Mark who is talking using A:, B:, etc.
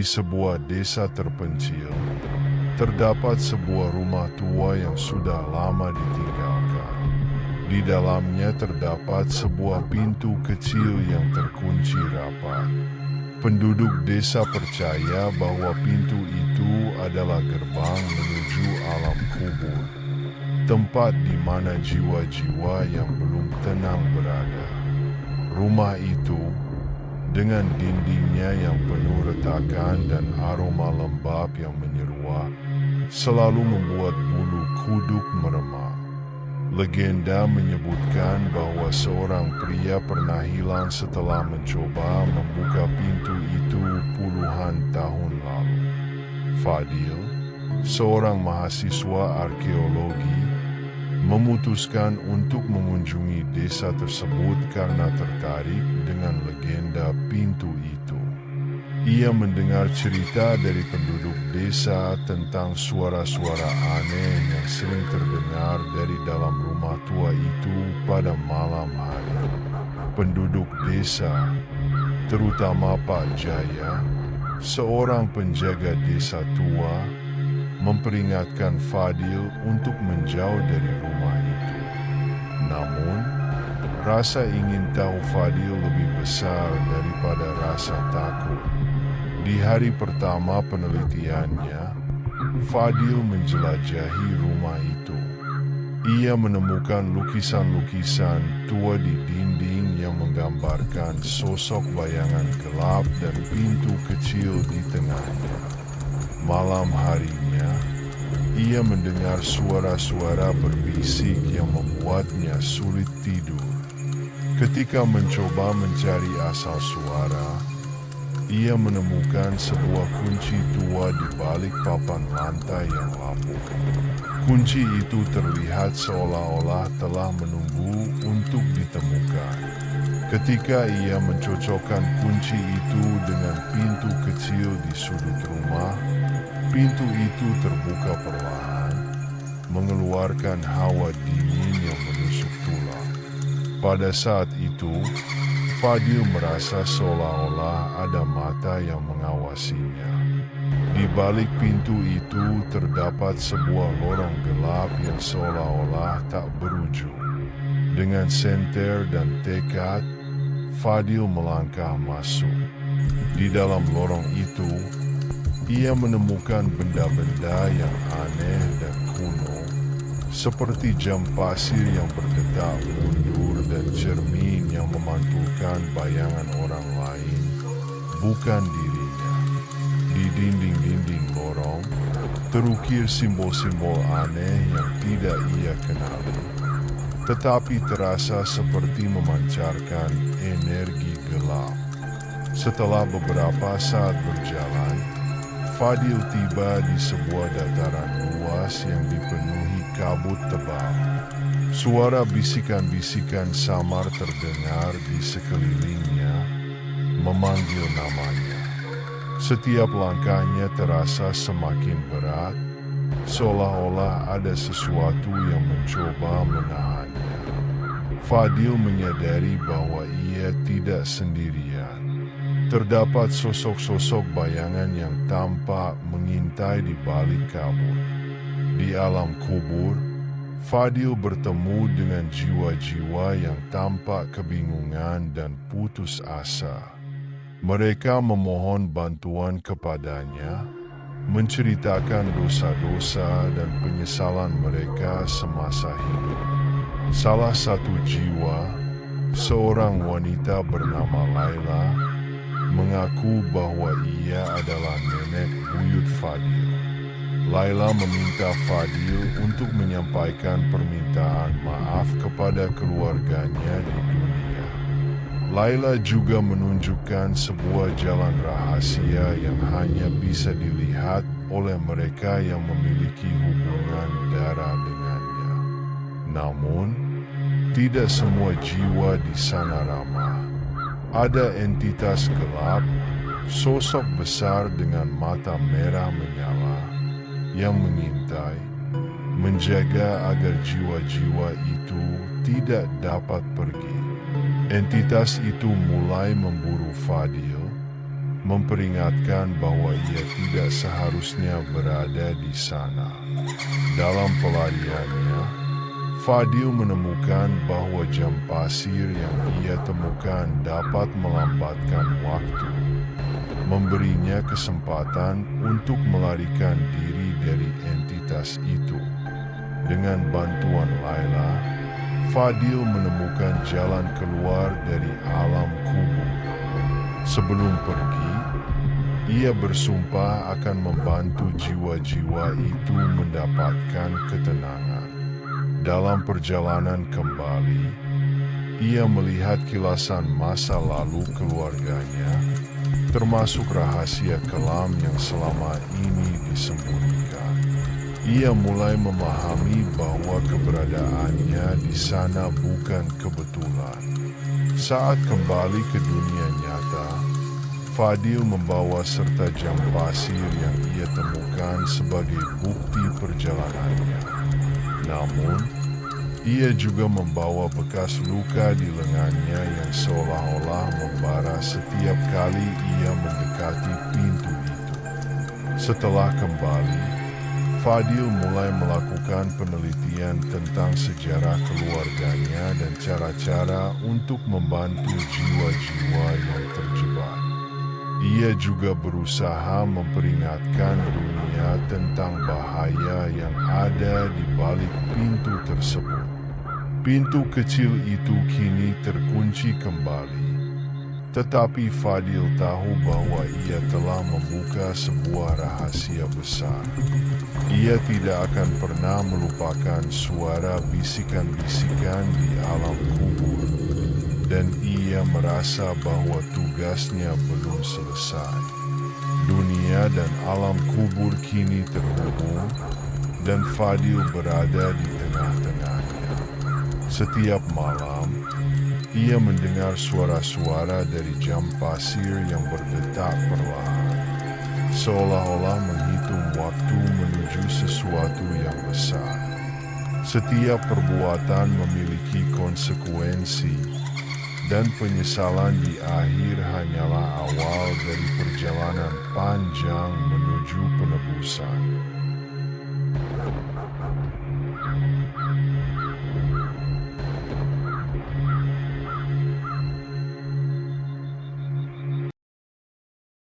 A: sebuah desa terpencil, terdapat sebuah rumah tua yang sudah lama ditinggalkan. Di dalamnya terdapat sebuah pintu kecil yang terkunci rapat. Penduduk desa percaya bahwa pintu itu adalah gerbang menuju alam kubur, tempat di mana jiwa-jiwa yang belum tenang berada. Rumah itu, dengan dindingnya yang penuh retakan dan aroma lembab yang menyeruak, selalu membuat bulu kuduk meremang. Legenda menyebutkan bahwa seorang pria pernah hilang setelah mencoba membuka pintu itu puluhan tahun lalu. Fadil, seorang mahasiswa arkeologi, memutuskan untuk mengunjungi desa tersebut karena tertarik dengan legenda pintu itu. Ia mendengar cerita dari penduduk desa tentang suara-suara aneh yang sering terdengar dari dalam rumah tua itu pada malam hari. Penduduk desa, terutama Pak Jaya, seorang penjaga desa tua, memperingatkan Fadil untuk menjauh dari rumah itu. Namun, rasa ingin tahu Fadil lebih besar daripada rasa takut. Di hari pertama penelitiannya, Fadil menjelajahi rumah itu. Ia menemukan lukisan-lukisan tua di dinding yang menggambarkan sosok bayangan gelap dan pintu kecil di tengahnya. Malam harinya, ia mendengar suara-suara berbisik yang membuatnya sulit tidur. Ketika mencoba mencari asal suara, ia menemukan sebuah kunci tua di balik papan lantai yang lapuk. Kunci itu terlihat seolah-olah telah menunggu untuk ditemukan. Ketika ia mencocokkan kunci itu dengan pintu kecil di sudut rumah, pintu itu terbuka perlahan, mengeluarkan hawa dingin yang menusuk tulang. Pada saat itu, Fadil merasa seolah-olah ada mata yang mengawasinya. Di balik pintu itu terdapat sebuah lorong gelap yang seolah-olah tak berujung. Dengan senter dan tekad, Fadil melangkah masuk. Di dalam lorong itu, ia menemukan benda-benda yang aneh dan kuno, seperti jam pasir yang berdetak mundur dan cermin yang memantulkan bayangan orang lain, bukan dirinya. Di dinding-dinding lorong, terukir simbol-simbol aneh yang tidak ia kenali, tetapi terasa seperti memancarkan energi gelap. Setelah beberapa saat berjalan, Fadil tiba di sebuah dataran luas yang dipenuhi kabut tebal. Suara bisikan-bisikan samar terdengar di sekelilingnya, memanggil namanya. Setiap langkahnya terasa semakin berat, seolah-olah ada sesuatu yang mencoba menahannya. Fadil menyadari bahwa ia tidak sendirian. Terdapat sosok-sosok bayangan yang tampak mengintai di balik kabut. Di alam kubur, Fadil bertemu dengan jiwa-jiwa yang tampak kebingungan dan putus asa. Mereka memohon bantuan kepadanya, menceritakan dosa-dosa dan penyesalan mereka semasa hidup. Salah satu jiwa, seorang wanita bernama Laila, mengaku bahwa ia adalah nenek buyut Fadil. Laila meminta Fadil untuk menyampaikan permintaan maaf kepada keluarganya di dunia. Laila juga menunjukkan sebuah jalan rahasia yang hanya bisa dilihat oleh mereka yang memiliki hubungan darah dengannya. Namun, tidak semua jiwa di sana ramah. Ada entitas gelap, sosok besar dengan mata merah menyala, yang mengintai, menjaga agar jiwa-jiwa itu tidak dapat pergi. Entitas itu mulai memburu Fadil, memperingatkan bahwa ia tidak seharusnya berada di sana. Dalam pelariannya, Fadil menemukan bahwa jam pasir yang ia temukan dapat melambatkan waktu, memberinya kesempatan untuk melarikan diri dari entitas itu. Dengan bantuan Laila, Fadil menemukan jalan keluar dari alam kubur. Sebelum pergi, ia bersumpah akan membantu jiwa-jiwa itu mendapatkan ketenangan. Dalam perjalanan kembali, ia melihat kilasan masa lalu keluarganya, termasuk rahasia kelam yang selama ini disembunyikan. Ia mulai memahami bahwa keberadaannya di sana bukan kebetulan. Saat kembali ke dunia nyata, Fadil membawa serta jam pasir yang ia temukan sebagai bukti perjalanannya. Namun, ia juga membawa bekas luka di lengannya yang seolah-olah membara setiap kali ia mendekati pintu itu. Setelah kembali, Fadil mulai melakukan penelitian tentang sejarah keluarganya dan cara-cara untuk membantu jiwa-jiwa yang terjebak. Ia juga berusaha memperingatkan dunia tentang bahaya yang ada di balik pintu tersebut. Pintu kecil itu kini terkunci kembali. Tetapi Fadil tahu bahwa ia telah membuka sebuah rahasia besar. Ia tidak akan pernah melupakan suara bisikan-bisikan di alam kubur, dan ia merasa bahwa tugasnya belum selesai. Dunia dan alam kubur kini terhubung, dan Fadil berada di tengah-tengahnya. Setiap malam, ia mendengar suara-suara dari jam pasir yang berdetak perlahan, seolah-olah menghitung waktu menuju sesuatu yang besar. Setiap perbuatan memiliki konsekuensi, dan penyesalan di akhir hanyalah awal dari perjalanan panjang menuju penebusan.